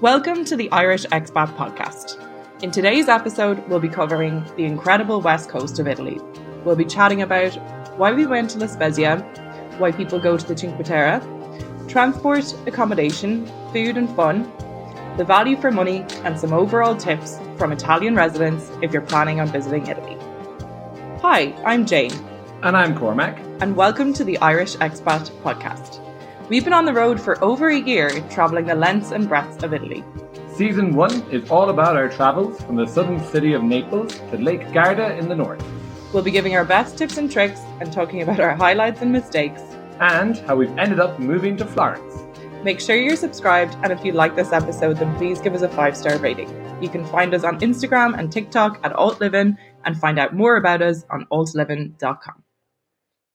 Welcome to the Irish Expat Podcast. In today's episode, we'll be covering the incredible west coast of Italy. We'll be chatting about why we went to La Spezia, why people go to the Cinque Terre, transport, accommodation, food and fun, the value for money, and some overall tips from Italian residents if you're planning on visiting Italy. Hi, I'm Jane. And I'm Cormac. And welcome to the Irish Expat Podcast. We've been on the road for over a year, travelling the lengths and breadths of Italy. Season 1 is all about our travels from the southern city of Naples to Lake Garda in the north. We'll be giving our best tips and tricks and talking about our highlights and mistakes. And how we've ended up moving to Florence. Make sure you're subscribed, and if you like this episode, then please give us a 5-star rating. You can find us on Instagram and TikTok at altlivin and find out more about us on altlivin.com.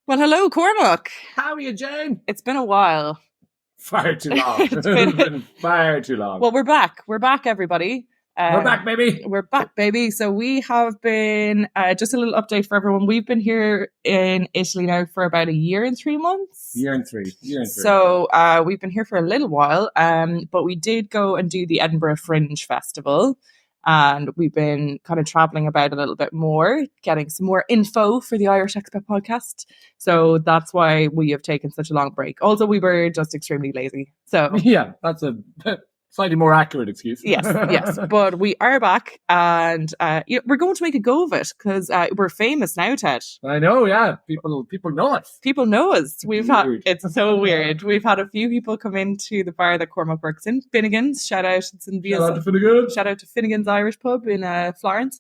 Well, hello, Cormac. How are you, Jane? It's been a while. Far too long. It's been far too long. Well, we're back. We're back, everybody. We're back, baby. We're back, baby. So we have been, just a little update for everyone. We've been here in Italy now for about a year and 3 months. Year and three. So we've been here for a little while, but we did go and do the Edinburgh Fringe Festival. And we've been kind of traveling about a little bit more, getting some more info for the Irish Expat Podcast. So that's why we have taken such a long break. Also, we were just extremely lazy. So yeah, that's a slightly more accurate excuse. Yes. But we are back, and we're going to make a go of it because we're famous now, Ted. I know, yeah. People know us. People know us. It's so weird. We've had a few people come into the bar that Cormac works in, Finnegan's. Shout out to Finnegan's. Shout out to Finnegan's Irish Pub in Florence.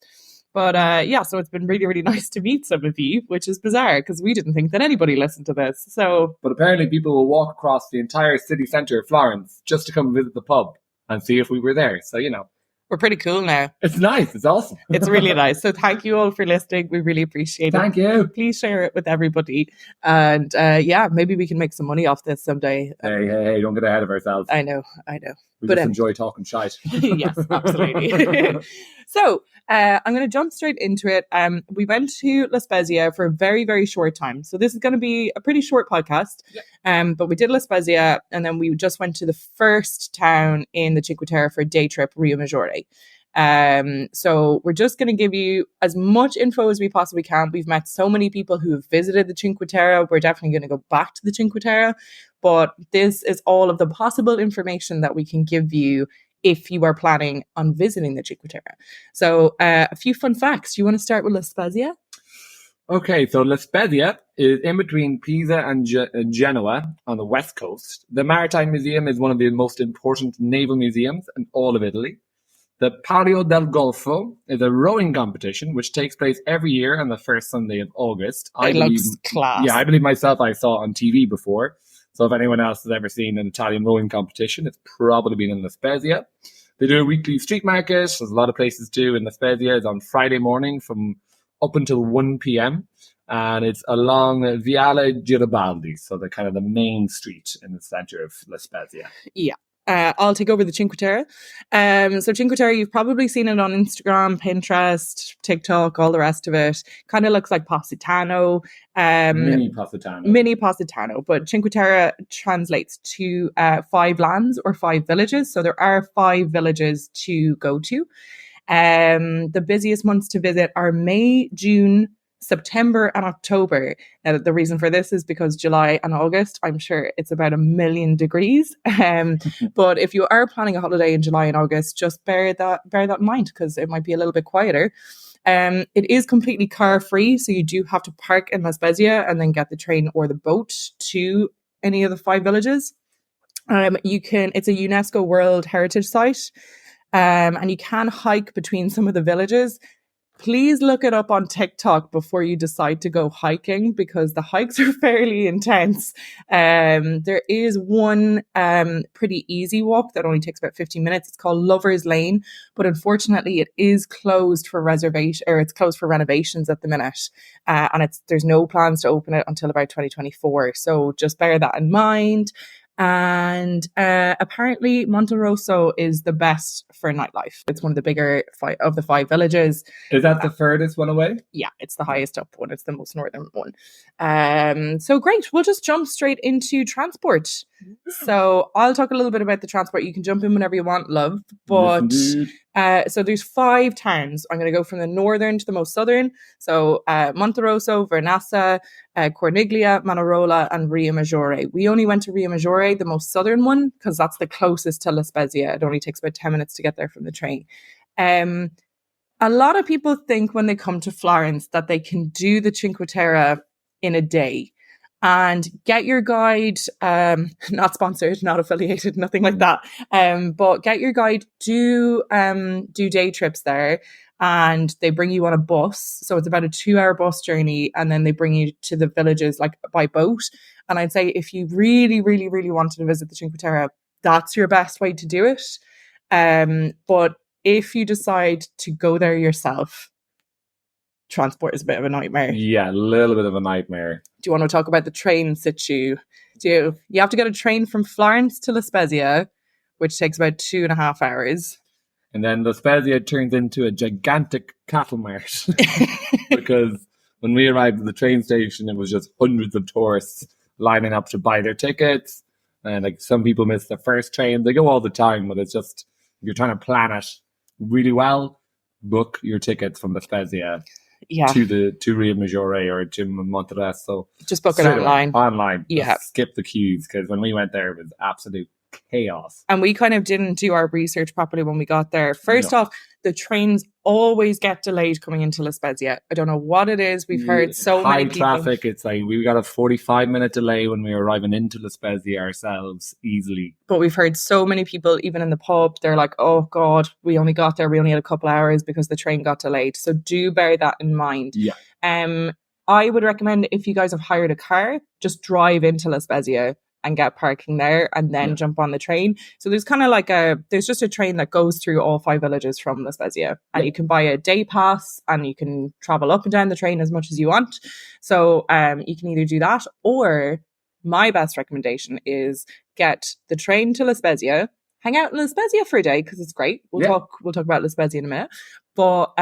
But so it's been really, really nice to meet some of you, which is bizarre because we didn't think that anybody listened to this. But apparently people will walk across the entire city centre of Florence just to come visit the pub and see if we were there. So, we're pretty cool now. It's nice. It's awesome. It's really nice. So thank you all for listening. We really appreciate it. Thank you. Please share it with everybody. And maybe we can make some money off this someday. Hey, don't get ahead of ourselves. I know. We just enjoy talking shite. Yes, absolutely. So I'm going to jump straight into it. We went to La Spezia for a very, very short time. So this is going to be a pretty short podcast. Yeah. But we did La Spezia, and then we just went to the first town in the Cinque Terre for a day trip, Rio Maggiore. So we're just going to give you as much info as we possibly can. We've met so many people who have visited the Cinque Terre. We're definitely going to go back to the Cinque Terre, but this is all of the possible information that we can give you if you are planning on visiting the Cinque Terre. So a few fun facts. You want to start with La Spezia? Okay, so La Spezia is in between Pisa and Genoa on the west coast. The Maritime Museum is one of the most important naval museums in all of Italy. The Palio del Golfo is a rowing competition which takes place every year on the first Sunday of August. It looks class. Yeah, I believe myself I saw it on TV before. So if anyone else has ever seen an Italian rowing competition, it's probably been in La Spezia. They do a weekly street market, as a lot of places do in La Spezia. It's on Friday morning from up until 1 p.m. And it's along Viale Garibaldi, so the kind of the main street in the centre of La Spezia. Yeah. I'll take over the Cinque Terre. So Cinque Terre, you've probably seen it on Instagram, Pinterest, TikTok, all the rest of it. Kind of looks like Positano. Mini Positano. But Cinque Terre translates to 5 lands or 5 villages. So there are 5 villages to go to. The busiest months to visit are May, June, September and October. Now, the reason for this is because July and August, I'm sure it's about 1,000,000 degrees. But if you are planning a holiday in July and August, just bear that in mind because it might be a little bit quieter. It is completely car free, so you do have to park in La Spezia and then get the train or the boat to any of the 5 villages. It's a UNESCO World Heritage Site, and you can hike between some of the villages. Please look it up on TikTok before you decide to go hiking because the hikes are fairly intense. There is one pretty easy walk that only takes about 15 minutes. It's called Lover's Lane, but unfortunately it is closed for reservation, or it's closed for renovations at the minute. And there's no plans to open it until about 2024. So just bear that in mind. And apparently Monterosso is the best for nightlife. It's one of the bigger of the 5 villages. Is that the furthest one away? Yeah, it's the highest up one. It's the most northern one. So great. We'll just jump straight into transport. So I'll talk a little bit about the transport. You can jump in whenever you want, love. Yes, But indeed. so there's 5 towns. I'm going to go from the northern to the most southern. So Monterosso, Vernazza, Corniglia, Manarola, and Riomaggiore. We only went to Riomaggiore, the most southern one, because that's the closest to La Spezia. It only takes about 10 minutes to get there from the train. A lot of people think when they come to Florence that they can do the Cinque Terre in a day. And get your guide, not sponsored, not affiliated, nothing like that. But get your guide, do day trips there, and they bring you on a bus. So it's about a 2-hour bus journey, and then they bring you to the villages like by boat. And I'd say if you really, really, really wanted to visit the Cinque Terre, that's your best way to do it. But if you decide to go there yourself, transport is a bit of a nightmare. Yeah, a little bit of a nightmare. Do you want to talk about the train situ? You have to get a train from Florence to La Spezia, which takes about 2.5 hours. And then La Spezia turns into a gigantic cattle mart because when we arrived at the train station, it was just hundreds of tourists lining up to buy their tickets. And like some people miss the first train. They go all the time, but it's just, if you're trying to plan it really well, book your tickets from La Spezia to Riomaggiore or to Monterosso. Just book it online. Online. Yeah. Just skip the queues, because when we went there, it was absolute chaos. And we kind of didn't do our research properly when we got there. First off, the trains always get delayed coming into La Spezia. I don't know what it is. We've heard so many people. High traffic. It's like we got a 45-minute delay when we were arriving into La Spezia ourselves, easily. But we've heard so many people, even in the pub, they're like, oh God, we only got there. We only had a couple hours because the train got delayed. So do bear that in mind. Yeah. I would recommend, if you guys have hired a car, just drive into La Spezia and get parking there and then jump on the train. So there's kind of like there's just a train that goes through all 5 villages from La Spezia, and you can buy a day pass and you can travel up and down the train as much as you want. So you can either do that, or my best recommendation is get the train to La Spezia, hang out in La Spezia for a day because it's great. We'll talk about La Spezia in a minute. But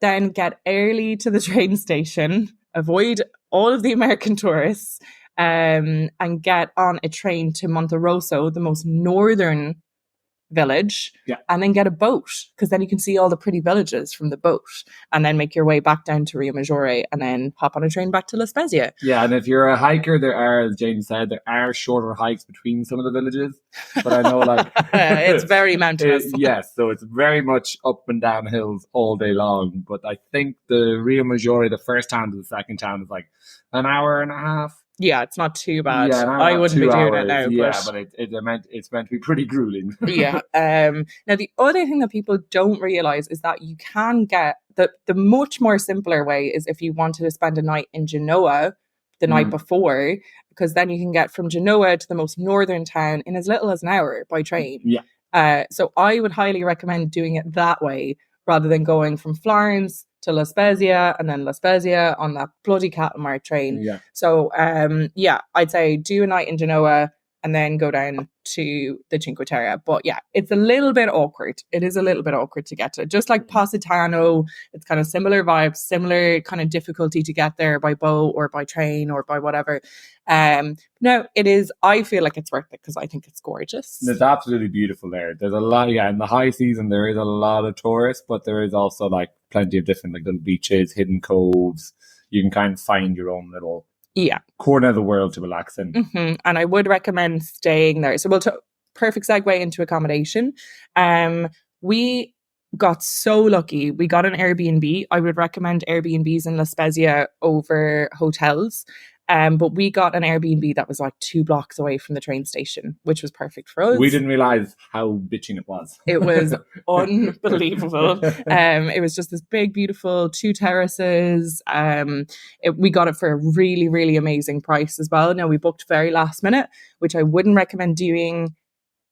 then get early to the train station, avoid all of the American tourists, and get on a train to Monterosso, the most northern village, and then get a boat, because then you can see all the pretty villages from the boat, and then make your way back down to Riomaggiore and then hop on a train back to La Spezia. Yeah, and if you're a hiker, there are, as Jane said, there are shorter hikes between some of the villages, but I know like it's very mountainous. Yes, so it's very much up and down hills all day long, but I think the Riomaggiore, the first town to the second town, is like an hour and a half. Yeah, it's not too bad. I wouldn't be doing it now. Yeah, but it's meant to be pretty grueling. Yeah. Now, the other thing that people don't realize is that you can get the much more simpler way is if you wanted to spend a night in Genoa the night before, because then you can get from Genoa to the most northern town in as little as an hour by train. Yeah. So I would highly recommend doing it that way rather than going from Florence to La Spezia and then La Spezia on that bloody cattle mart train. Yeah. So I'd say do a night in Genoa and then go down to the Cinque Terre. But yeah, it's a little bit awkward. It is a little bit awkward to get to. Just like Positano, it's kind of similar vibes, similar kind of difficulty to get there by boat or by train or by whatever. No, it is. I feel like it's worth it because I think it's gorgeous. It's absolutely beautiful there. There's a lot, in the high season there is a lot of tourists, but there is also like plenty of different like little beaches, hidden coves. You can kind of find your own little corner of the world to relax in. Mm-hmm. And I would recommend staying there. So perfect segue into accommodation. We got so lucky. We got an Airbnb. I would recommend Airbnbs in La Spezia over hotels. But we got an Airbnb that was like 2 blocks away from the train station, which was perfect for us. We didn't realize how bitching it was. It was unbelievable. It was just this big, beautiful 2 terraces. We got it for a really, really amazing price as well. Now, we booked very last minute, which I wouldn't recommend doing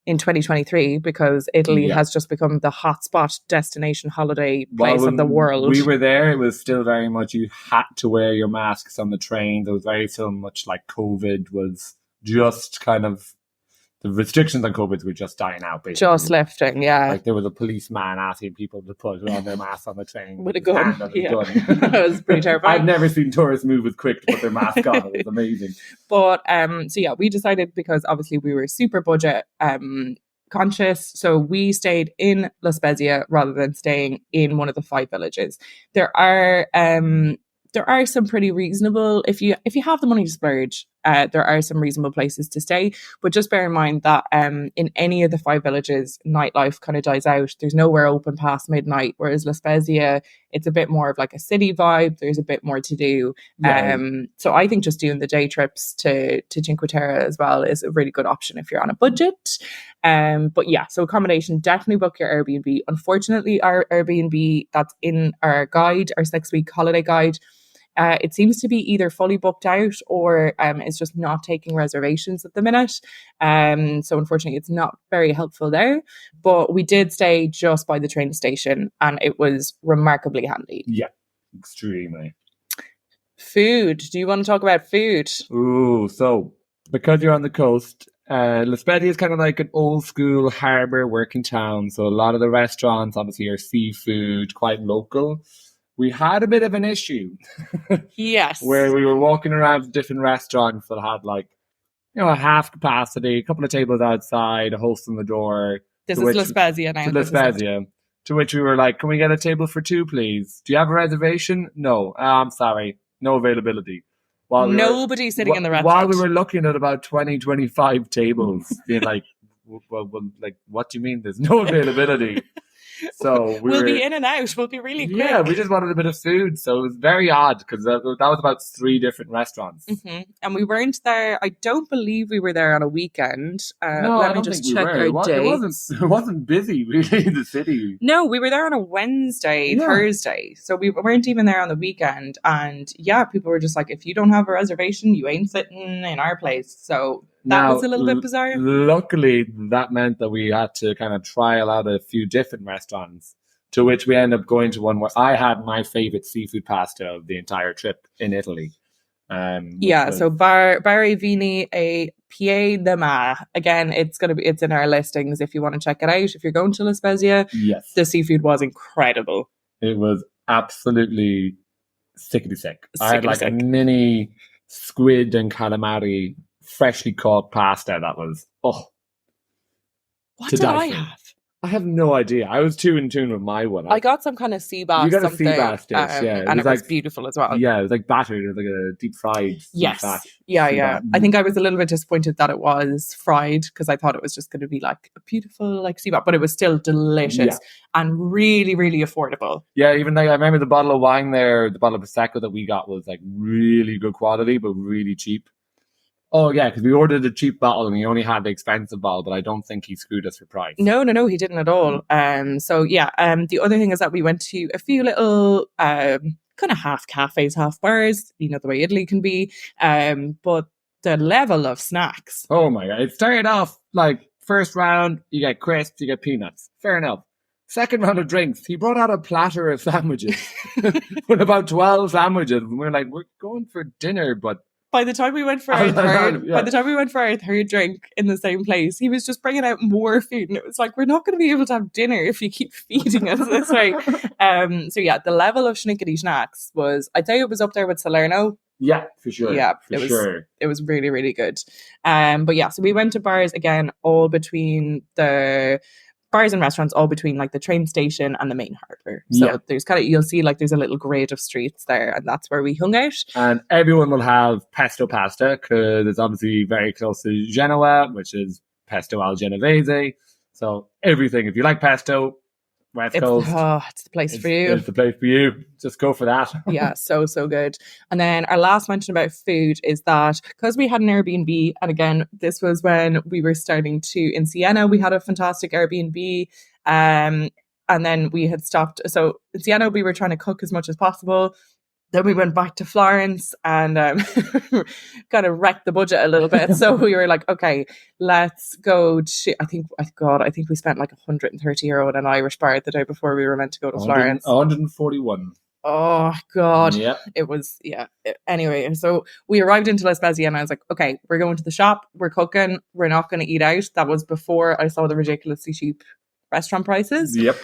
in 2023 because Italy has just become the hotspot destination holiday place of the world. We were there, it was still very much you had to wear your masks on the train. There was very so much like COVID was just kind of the restrictions on COVID were just dying out, basically. Just lifting, yeah. Like there was a policeman asking people to put on their mask on the train With a gun. gun. That was pretty terrifying. I've never seen tourists move as quick to put their mask on. It was amazing. But so yeah, we decided, because obviously we were super budget conscious, so we stayed in La Spezia rather than staying in one of the 5 villages. There are some pretty reasonable, if you have the money to splurge, there are some reasonable places to stay, but just bear in mind that in any of the 5 villages, nightlife kind of dies out. There's nowhere open past midnight, whereas La Spezia, it's a bit more of like a city vibe. There's a bit more to do. So I think just doing the day trips to Cinque Terre as well is a really good option if you're on a budget. But yeah, so accommodation, definitely book your Airbnb. Unfortunately, our Airbnb that's in our guide, our 6-week holiday guide, it seems to be either fully booked out or it's just not taking reservations at the minute. So unfortunately, it's not very helpful there. But we did stay just by the train station and it was remarkably handy. Yeah, extremely. Food. Do you want to talk about food? Ooh, so because you're on the coast, La Spezia is kind of like an old school harbour working town. So a lot of the restaurants obviously are seafood, quite local. We had a bit of an issue. Yes. Where we were walking around different restaurants that had like, a half capacity, a couple of tables outside, a host on the door. This is La Spezia now. La Spezia. To which we were like, can we get a table for 2, please? Do you have a reservation? No. I'm sorry. No availability. Nobody's sitting in the restaurant. While we were looking at about 20, 25 tables, being like, well, like, what do you mean there's no availability? So we'll be in and out. We'll be really quick. Yeah, we just wanted a bit of food. So it was very odd because that was about 3 different restaurants. Mm-hmm. And we weren't there. I don't believe we were there on a weekend. No, let I me don't just think check we were. our dates. It wasn't busy, really, in the city. No, we were there on a Wednesday, Thursday. So we weren't even there on the weekend. And yeah, people were just like, if you don't have a reservation, you ain't sitting in our place. So that was a little bit bizarre. Luckily, that meant that we had to kind of trial out a few different restaurants, to which we ended up going to one where I had my favorite seafood pasta of the entire trip in Italy. So Bar e Vini e Pie de Mar. Again, it's in our listings if you want to check it out. If you're going to La Spezia, yes, the seafood was incredible. It was absolutely sickety sick. I had like a mini squid and calamari, freshly caught pasta. That was what did I have? I have no idea. I was too in tune with my one. I got some kind of sea bass. You got a sea bass dish, yeah. And it was beautiful as well. Yeah, it was like battered. It was like a deep fried. Yes. Yeah. I think I was a little bit disappointed that it was fried because I thought it was just going to be like a beautiful like sea bass, but it was still delicious and really, really affordable. Yeah, even like I remember the bottle of wine there, the bottle of Prosecco that we got was like really good quality, but really cheap. Oh, yeah, because we ordered a cheap bottle and he only had the expensive bottle, but I don't think he screwed us for price. No, he didn't at all. The other thing is that we went to a few little kind of half cafes, half bars, the way Italy can be. But the level of snacks. Oh, my God. It started off like first round, you get crisps, you get peanuts. Fair enough. Second round of drinks, he brought out a platter of sandwiches with about 12 sandwiches. And we're like, we're going for dinner, but by the time we went for our third drink in the same place, he was just bringing out more food, and it was like, we're not going to be able to have dinner if you keep feeding us this way. The level of schnickety snacks was, I'd say it was up there with Salerno. Yeah, for sure. Yeah, it was really, really good. So we went to bars again, all between the bars and restaurants all between like the train station and the main harbour. So there's you'll see like there's a little grid of streets there, and that's where we hung out. And everyone will have pesto pasta because it's obviously very close to Genoa, which is pesto al genovese. So everything, if you like pesto, West Coast. It's the place for you. It's the place for you. Just go for that. Yeah, so good. And then our last mention about food is that because we had an Airbnb, and again, this was when we were starting to, in Siena, we had a fantastic Airbnb. And then we had stopped. So in Siena, we were trying to cook as much as possible. Then we went back to Florence and kind of wrecked the budget a little bit. So we were like, okay, let's go to, I think we spent like €130 at an Irish bar the day before we were meant to go to Florence. 141. Oh God, Yep. it was Anyway, so we arrived into La Spezia, and I was like, okay, we're going to the shop, we're cooking, we're not going to eat out. That was before I saw the ridiculously cheap restaurant prices. Yep.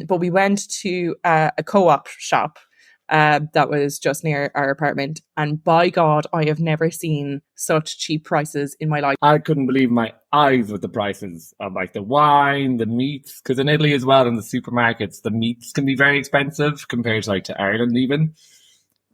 But we went to a co-op shop that was just near our apartment, and by God, I have never seen such cheap prices in my life. I couldn't believe my eyes with the prices of like the wine, the meats, because in Italy as well, in the supermarkets, the meats can be very expensive compared to like to Ireland even.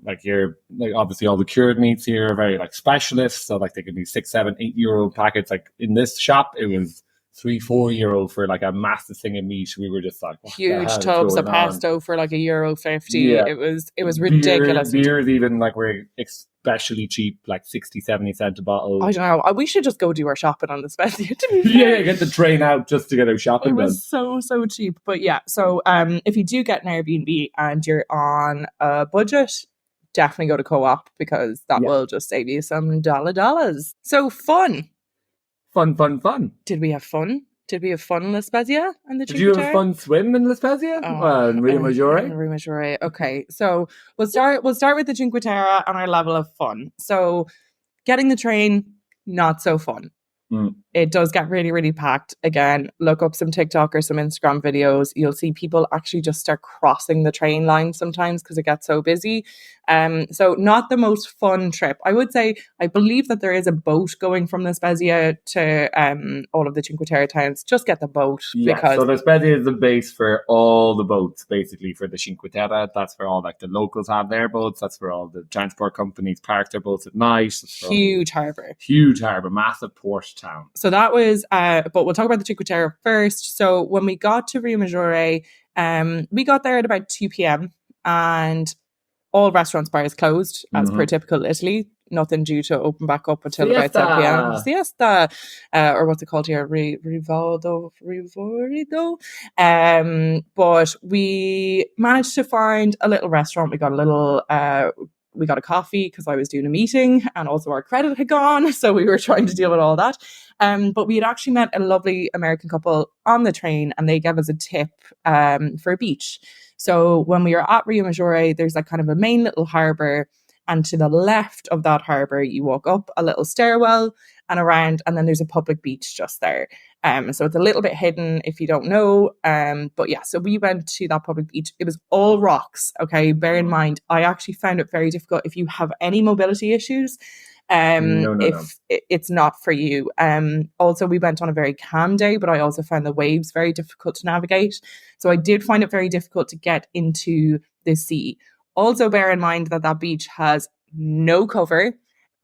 Like you're like obviously all the cured meats here are very like specialist, so like they can be 6, 7, 8 euro packets. Like in this shop, it was 3, 4 euro for like a massive thing of meat. We were just like, what Huge the hell tubs is of going on? pesto for like €1.50. Yeah. It was ridiculous. Beers even like were especially cheap, like 60, 70 cent a bottle. I don't know. We should just go do our shopping on the Spezia, to be Yeah, fair. get the train out just to get our shopping It done. was so cheap. But yeah, so if you do get an Airbnb and you're on a budget, definitely go to co-op, because that will just save you some dollars. So fun. Fun. Did we have fun? Did we have fun in La Spezia and the Did you have a Cinque fun swim in La Spezia? In Rio Maggiore? Rio Maggiore. Okay, so we'll start with the Cinque Terre and our level of fun. So getting the train, not so fun. It does get really, really packed. Again, look up some TikTok or some Instagram videos. You'll see people actually just start crossing the train line sometimes because it gets so busy. So not the most fun trip. I would say, I believe that there is a boat going from La Spezia to all of the Cinque Terre towns. Just get the boat. Yeah, because so La Spezia is the base for all the boats, basically, for the Cinque Terre. That's where all like the locals have their boats. That's where all the transport companies park their boats at night. Huge harbour, massive port town. So that was, but we'll talk about the Cinque Terre first. So when we got to Rio Maggiore, we got there at about 2 p.m. and all restaurants, bars closed, as per typical Italy. Nothing due to open back up until about 7 p.m. Siesta, or what's it called here? Rivorido. But we managed to find a little restaurant. We got a little... we got a coffee because I was doing a meeting, and also our credit had gone. So we were trying to deal with all that. But we had actually met a lovely American couple on the train, and they gave us a tip for a beach. So when we were at Rio Maggiore, there's like kind of a main little harbour, and to the left of that harbour, you walk up a little stairwell and around, and then there's a public beach just there. So it's a little bit hidden if you don't know. But yeah, so we went to that public beach. It was all rocks. Okay, bear in mind, I actually found it very difficult if you have any mobility issues. It's not for you. Also, we went on a very calm day, but I also found the waves very difficult to navigate. So I did find it very difficult to get into the sea. Also, bear in mind that that beach has no cover,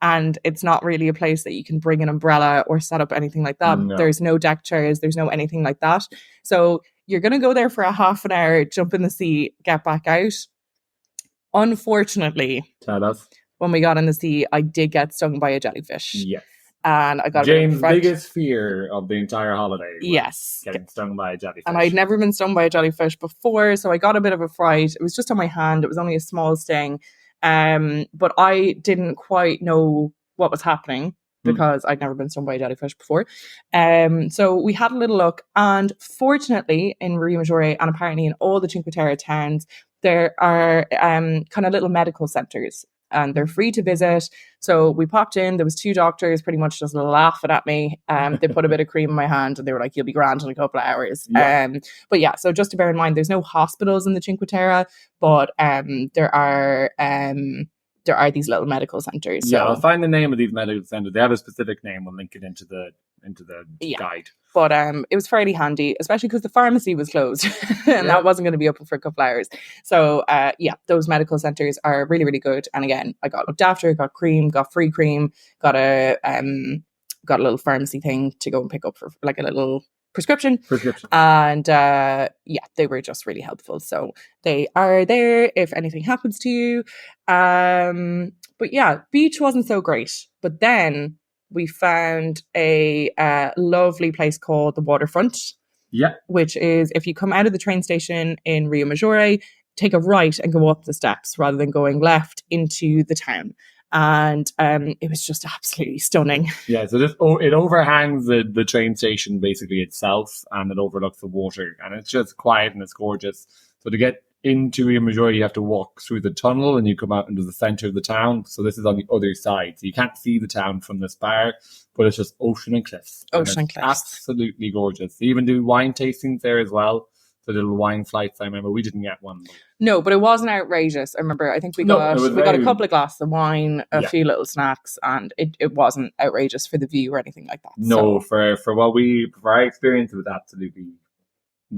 and it's not really a place that you can bring an umbrella or set up anything like that. No. There's no deck chairs, there's no anything like that. So you're going to go there for a half an hour, jump in the sea, get back out. Unfortunately, when we got in the sea, I did get stung by a jellyfish. Yes. And I got Jane's biggest fear of the entire holiday. Yes. Getting stung by a jellyfish. And I'd never been stung by a jellyfish before, so I got a bit of a fright. It was just on my hand. It was only a small sting. But I didn't quite know what was happening because I'd never been stung by a jellyfish before. So we had a little look, and fortunately in Rio Maggiore, and apparently in all the Cinque Terre towns, there are kind of little medical centres, and they're free to visit. So we popped in, there was 2 doctors pretty much just laughing at me. They put a bit of cream in my hand and they were like, you'll be grand in a couple of hours. Yeah. But yeah, so just to bear in mind, there's no hospitals in the Cinque Terre, but there are these little medical centres. Yeah, I'll find the name of these medical centres. They have a specific name. We'll link it into the guide. But it was fairly handy, especially because the pharmacy was closed and that wasn't going to be open for a couple of hours. So those medical centres are really, really good. And again, I got looked after, got cream, got free cream, got a little pharmacy thing to go and pick up for like a little prescription. And they were just really helpful. So they are there if anything happens to you. But yeah, beach wasn't so great. But then we found a lovely place called the Waterfront. Yeah. Which is, if you come out of the train station in Rio Maggiore, take a right and go up the steps rather than going left into the town. And it was just absolutely stunning. Yeah, so it overhangs the train station basically itself, and it overlooks the water, and it's just quiet and it's gorgeous. So to get into Riomaggiore, you have to walk through the tunnel and you come out into the center of the town. So this is on the other side. So you can't see the town from this bar, but it's just ocean and cliffs. Ocean and cliffs. Absolutely gorgeous. They even do wine tastings there as well. The little wine flights. I remember we didn't get one. No, but it wasn't outrageous. I remember, I think we got a couple of glasses of wine, a few little snacks, and it wasn't outrageous for the view or anything like that. No, for our experience, it was absolutely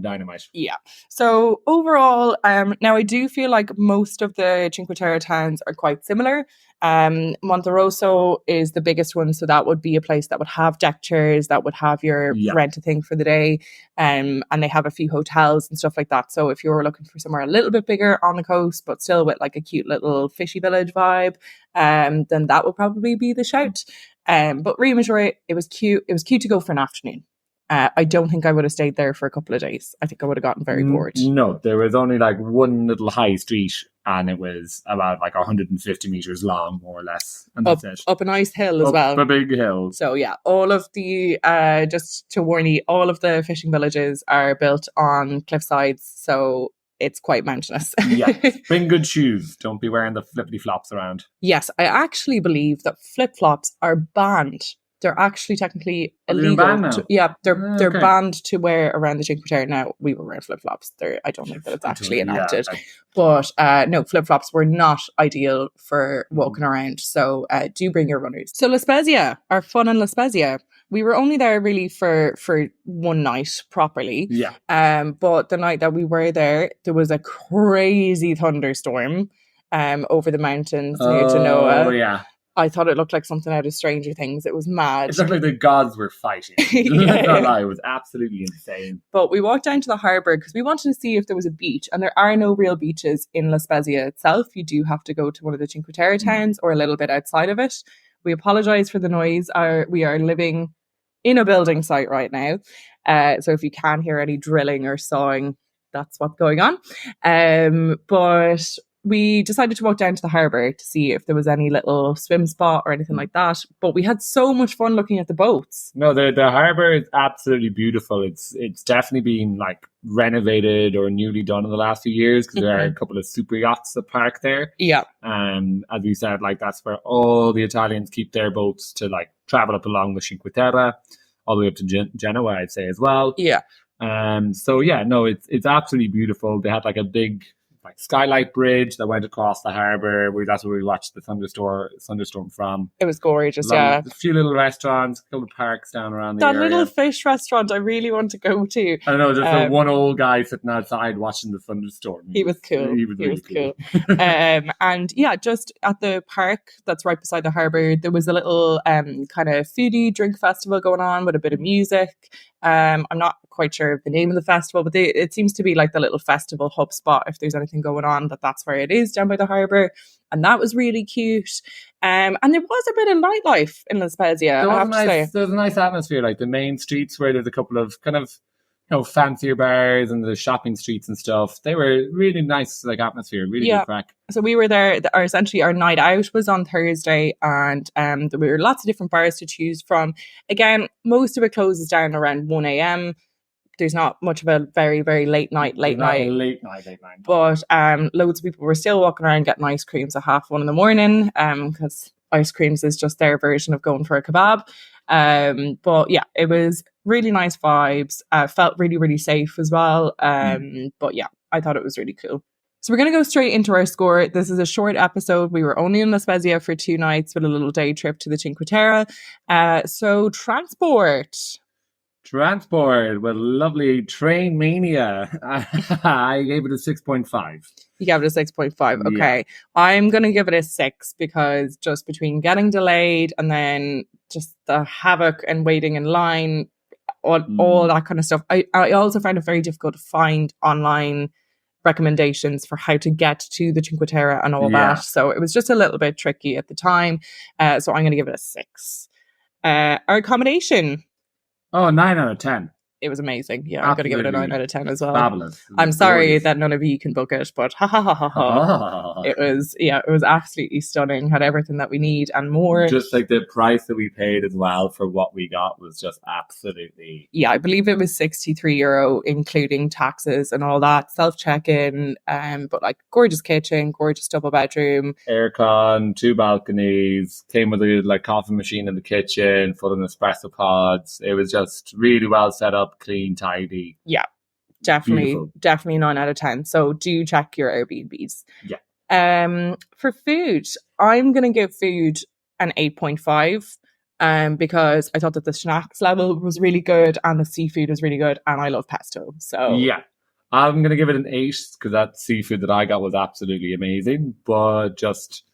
dynamite. Yeah. So overall, now I do feel like most of the Cinque Terre towns are quite similar. Monterosso is the biggest one, so that would be a place that would have deck chairs, that would have your rent a thing for the day, and they have a few hotels and stuff like that. So if you were looking for somewhere a little bit bigger on the coast, but still with like a cute little fishy village vibe, then that would probably be the shout. But Riomaggiore, it was cute. It was cute to go for an afternoon. I don't think I would have stayed there for a couple of days. I think I would have gotten very bored. No, there was only like one little high street, and it was about like 150 meters long, more or less. And that's it. Up a nice hill as well. Up a big hill. So yeah, all of the, just to warn you, all of the fishing villages are built on cliff sides. So it's quite mountainous. Yeah, bring good shoes. Don't be wearing the flippity flops around. Yes, I actually believe that flip flops are banned. They're actually technically illegal. They're banned to wear around the Cinque Terre. Now, we were wearing flip flops. I don't think that it's actually enacted. But no, flip flops were not ideal for walking around. So do bring your runners. So La Spezia, our fun in La Spezia. We were only there really for one night properly. Yeah. But the night that we were there was a crazy thunderstorm over the mountains near Genoa. Oh, yeah. I thought it looked like something out of Stranger Things. It was mad. It looked like the gods were fighting. Let's not lie, it was absolutely insane. But we walked down to the harbour because we wanted to see if there was a beach. And there are no real beaches in La Spezia itself. You do have to go to one of the Cinque Terre towns or a little bit outside of it. We apologise for the noise. We are living in a building site right now. So if you can hear any drilling or sawing, that's what's going on. But we decided to walk down to the harbour to see if there was any little swim spot or anything like that. But we had so much fun looking at the boats. No, the harbour is absolutely beautiful. It's definitely been like renovated or newly done in the last few years because there are a couple of super yachts that park there. Yeah. As we said, like that's where all the Italians keep their boats to like travel up along the Cinque Terre, all the way up to Genoa, I'd say as well. Yeah. So yeah, no, it's absolutely beautiful. They had like a big like skylight bridge that went across the harbour. That's where we watched the thunderstorm from. It was gorgeous, yeah. A few little restaurants, a couple of parks down around the area. That little fish restaurant I really want to go to. I know, just one old guy sitting outside watching the thunderstorm. He was cool. He was really cool. And yeah, just at the park that's right beside the harbour, there was a little kind of foodie drink festival going on with a bit of music. I'm not quite sure of the name of the festival, but it seems to be like the little festival hub spot. If there's anything going on, that's where it is, down by the harbour. And that was really cute. And there was a bit of nightlife in La Spezia, I have to say. There was a nice atmosphere, like the main streets where there's a couple of kind of, fancier bars and the shopping streets and stuff. They were really nice, like atmosphere, really good crack. So we were there, essentially our night out was on Thursday, and there were lots of different bars to choose from. Again, most of it closes down around 1 a.m. There's not much of a very, very late night. But loads of people were still walking around getting ice creams at 1:30 in the morning, because ice creams is just their version of going for a kebab. But yeah, it was really nice vibes. Felt really, really safe as well. But yeah, I thought it was really cool. So we're going to go straight into our score. This is a short episode. We were only in La Spezia for 2 nights with a little day trip to the Cinque Terre. So transport with lovely Train Mania. I gave it a 6.5. You gave it a 6.5. Okay. Yeah. I'm going to give it a 6 because just between getting delayed and then just the havoc and waiting in line, all that kind of stuff. I also found it very difficult to find online recommendations for how to get to the Cinque Terre and all that. So it was just a little bit tricky at the time. So I'm going to give it a 6. Our accommodation. Oh, 9 out of 10. it was amazing. Yeah, I'm going to give it a 9 out of 10 as well. Fabulous. I'm sorry that none of you can book it, but it was absolutely stunning. Had everything that we need and more. Just like the price that we paid as well for what we got was just absolutely. Yeah, I believe it was €63, including taxes and all that. Self check-in, but like gorgeous kitchen, gorgeous double bedroom, aircon, 2 balconies, came with a like coffee machine in the kitchen, full of espresso pods. It was just really well set up, clean, tidy. Yeah, definitely, Beautiful. definitely 9 out of 10. So do check your Airbnbs. Yeah. For food, I'm gonna give food an 8.5. Because I thought that the snacks level was really good and the seafood was really good, and I love pesto. So yeah, I'm gonna give it an 8 because that seafood that I got was absolutely amazing. But just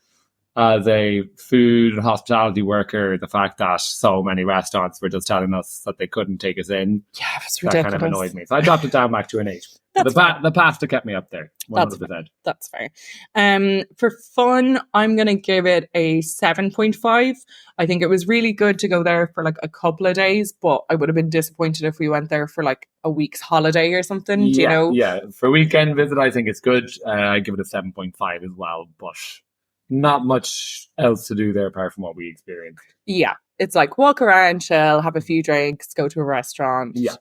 as a food and hospitality worker, the fact that so many restaurants were just telling us that they couldn't take us in, yeah, it's ridiculous. That kind of annoyed me. So I dropped it down back to an 8. The pasta kept me up there. 100%. That's fair. For fun, I'm going to give it a 7.5. I think it was really good to go there for like a couple of days, but I would have been disappointed if we went there for like a week's holiday or something. Yeah, do you know? Yeah, for a weekend visit, I think it's good. I give it a 7.5 as well, but not much else to do there apart from what we experienced. Yeah. It's like walk around, chill, have a few drinks, go to a restaurant. Yeah.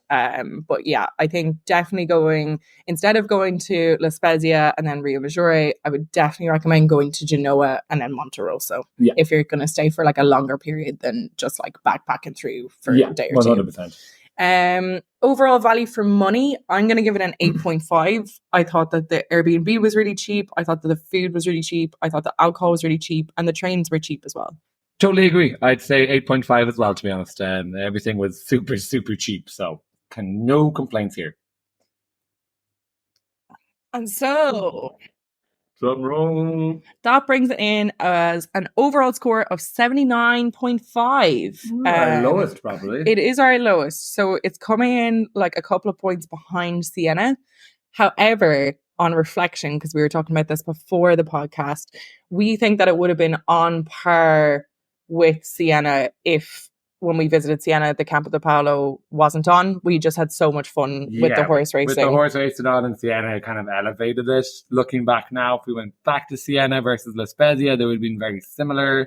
But yeah, I think definitely instead of going to La Spezia and then Rio Maggiore, I would definitely recommend going to Genoa and then Monterosso. Yeah. If you're going to stay for like a longer period than just like backpacking through for a day or 100%. Overall value for money, I'm going to give it an 8.5. I thought that the Airbnb was really cheap. I thought that the food was really cheap. I thought the alcohol was really cheap and the trains were cheap as well. Totally agree. I'd say 8.5 as well, to be honest. Everything was super, super cheap. So no complaints here. And so drum roll. That brings it in as an overall score of 79.5. Our lowest, probably. It is our lowest. So it's coming in like a couple of points behind Siena. However, on reflection, because we were talking about this before the podcast, we think that it would have been on par with Siena if when we visited Siena, the Campo de Paolo wasn't on. We just had so much fun with the horse racing. With the horse racing on in Siena, it kind of elevated it. Looking back now, if we went back to Siena versus La Spezia, they would have been very similar.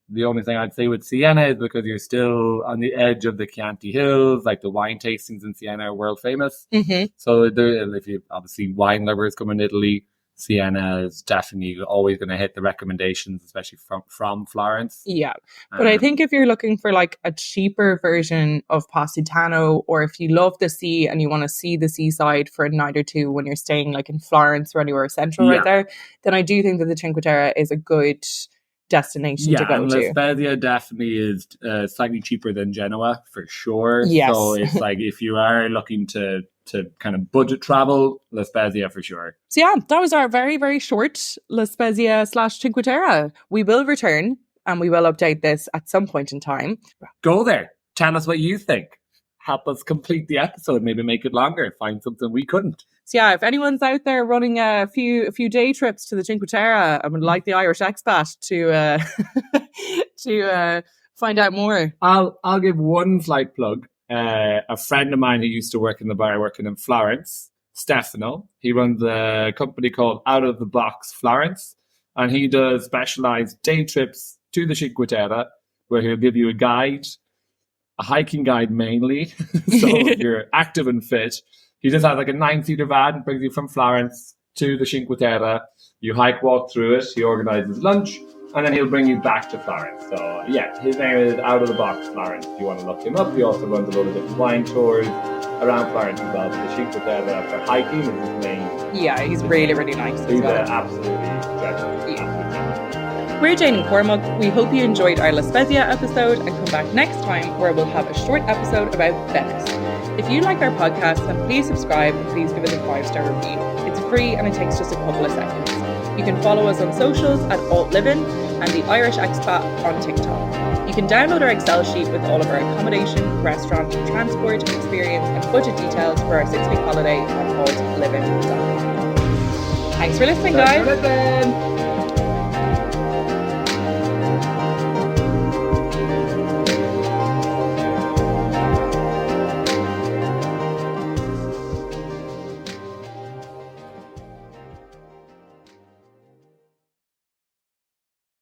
The only thing I'd say with Siena is because you're still on the edge of the Chianti Hills, like the wine tastings in Siena are world famous. Mm-hmm. So if you obviously wine lovers come in Italy, Siena is definitely always going to hit the recommendations, especially from Florence. Yeah. But I think if you're looking for like a cheaper version of Positano, or if you love the sea and you want to see the seaside for a night or two when you're staying like in Florence or anywhere central right there, then I do think that the Cinque Terre is a good destination to go to. La Spezia definitely is slightly cheaper than Genoa for sure. Yes. So it's like if you are looking to kind of budget travel, La Spezia for sure. So yeah, that was our very, very short La Spezia / Cinque Terre. We will return and we will update this at some point in time. Go there. Tell us what you think. Help us complete the episode, maybe make it longer, find something we couldn't. So yeah, if anyone's out there running a few day trips to the Cinque Terre and would like the Irish expat to find out more, I'll give one slight plug. A friend of mine who used to work in the bar working in Florence, Stefano, he runs a company called Out of the Box Florence, and he does specialized day trips to the Cinque Terre where he'll give you a guide, a hiking guide mainly. So if you're active and fit, he just has like a 9-seater van, brings you from Florence to the Cinque Terre. You hike, walk through it. He organizes lunch, and then he'll bring you back to Florence. So yeah, his name is Out of the Box Florence. If you want to look him up, he also runs a lot of different wine tours around Florence as well. But the Cinque Terre for hiking is his main. Yeah, he's really, really nice as well. Absolutely dreadful. Yeah. We're Jane and Cormac. We hope you enjoyed our La Spezia episode and come back next time where we'll have a short episode about Venice. If you like our podcast, then please subscribe and please give us a 5-star review. It's free and it takes just a couple of seconds. You can follow us on socials at AltLivin and the Irish Expat on TikTok. You can download our Excel sheet with all of our accommodation, restaurant, transport, experience and budget details for our 6-week holiday on altlivin.com. Thanks for listening, guys.